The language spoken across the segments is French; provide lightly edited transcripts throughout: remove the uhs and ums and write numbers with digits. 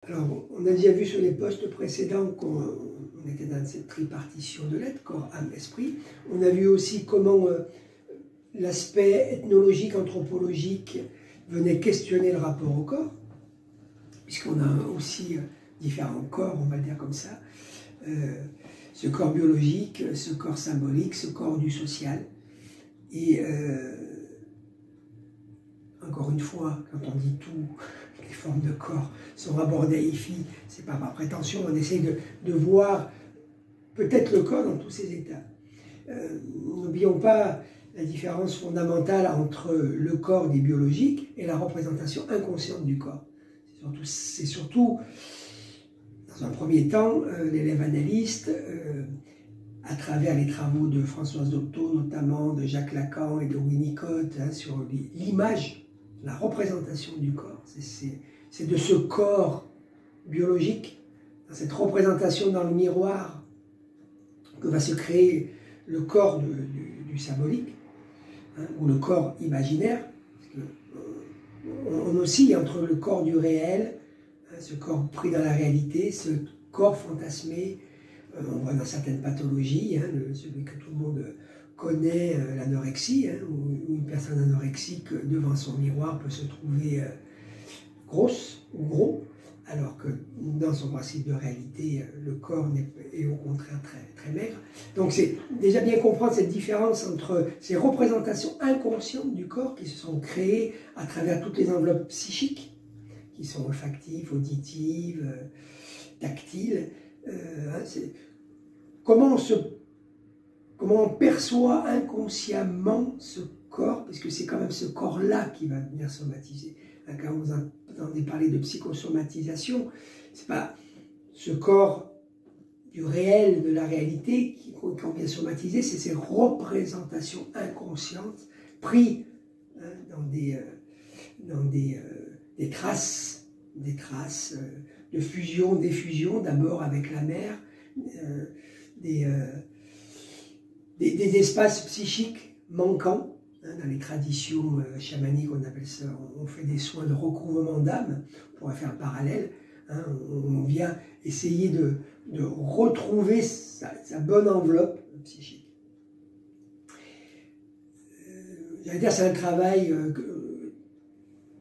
Alors, on a déjà vu sur les postes précédents qu'on était dans cette tripartition de l'être, corps, âme, esprit. On a vu aussi comment l'aspect ethnologique, anthropologique venait questionner le rapport au corps, puisqu'on a aussi différents corps, on va le dire comme ça. Ce corps biologique, ce corps symbolique, ce corps du social. Et encore une fois, quand on dit tout, les formes de corps sont abordées ici, c'est pas par prétention, on essaie de voir peut-être le corps dans tous ses états. N'oublions pas la différence fondamentale entre le corps des biologiques et la représentation inconsciente du corps. C'est surtout, dans un premier temps, l'élève analyste, à travers les travaux de Françoise Dolto, notamment de Jacques Lacan et de Winnicott, sur l'image, la représentation du corps. C'est de ce corps biologique, dans cette représentation dans le miroir, que va se créer le corps du symbolique, ou le corps imaginaire. Parce que on oscille entre le corps du réel, ce corps pris dans la réalité, ce corps fantasmé. On voit dans certaines pathologies, celui que tout le monde connaît, l'anorexie, où une personne anorexique devant son miroir peut se trouver grosse ou gros, alors que dans son principe de réalité, le corps est au contraire très, très maigre. Donc c'est déjà bien comprendre cette différence entre ces représentations inconscientes du corps qui se sont créées à travers toutes les enveloppes psychiques, qui sont olfactives, auditives, tactiles. Comment on perçoit inconsciemment ce corps, puisque c'est quand même ce corps-là qui va venir somatiser. Quand vous entendez parler de psychosomatisation, c'est pas ce corps du réel, de la réalité qu'on vient somatiser, c'est ces représentations inconscientes prises dans des traces de fusion, d'effusion, d'abord avec la mère, des espaces psychiques manquants. Dans les traditions chamaniques, on appelle ça, on fait des soins de recouvrement d'âme, on pourrait faire le parallèle. On vient essayer de retrouver sa bonne enveloppe psychique. J'allais dire, c'est un travail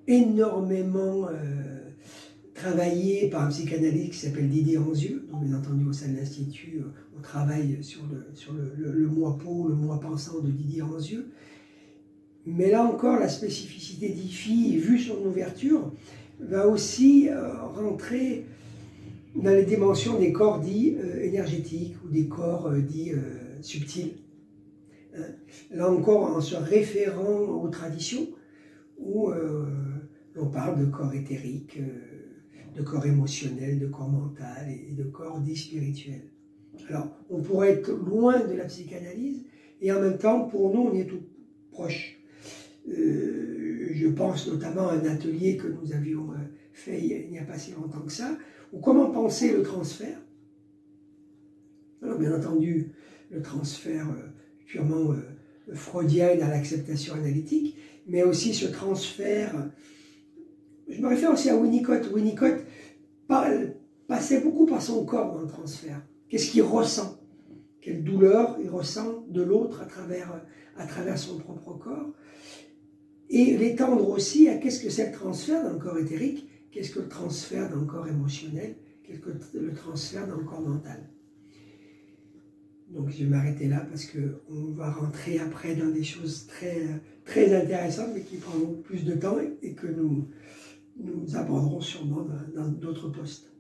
énormément travaillé par un psychanalyste qui s'appelle Didier Anzieux, donc bien entendu au sein de l'Institut, on travaille sur le moi peau, le moi pensant de Didier Anzieux. Mais là encore, la spécificité d'IFI, vue son ouverture, va aussi rentrer dans les dimensions des corps dits énergétiques ou des corps dits subtils. Là encore, en se référant aux traditions où l'on parle de corps éthérique, de corps émotionnel, de corps mental et de corps dits spirituels. Alors, on pourrait être loin de la psychanalyse et en même temps, pour nous, on y est tout proche. Je pense notamment à un atelier que nous avions fait il n'y a pas si longtemps que ça, où comment penser le transfert. Alors bien entendu, le transfert purement freudien dans l'acceptation analytique, mais aussi ce transfert, je me réfère aussi à Winnicott. Winnicott passait beaucoup par son corps dans le transfert. Qu'est-ce qu'il ressent? Quelle douleur il ressent de l'autre à travers son propre corps? Et l'étendre aussi à qu'est-ce que c'est le transfert dans le corps éthérique, qu'est-ce que le transfert dans le corps émotionnel, qu'est-ce que le transfert dans le corps mental. Donc je vais m'arrêter là parce qu'on va rentrer après dans des choses très, très intéressantes mais qui prendront plus de temps et que nous aborderons sûrement dans d'autres postes.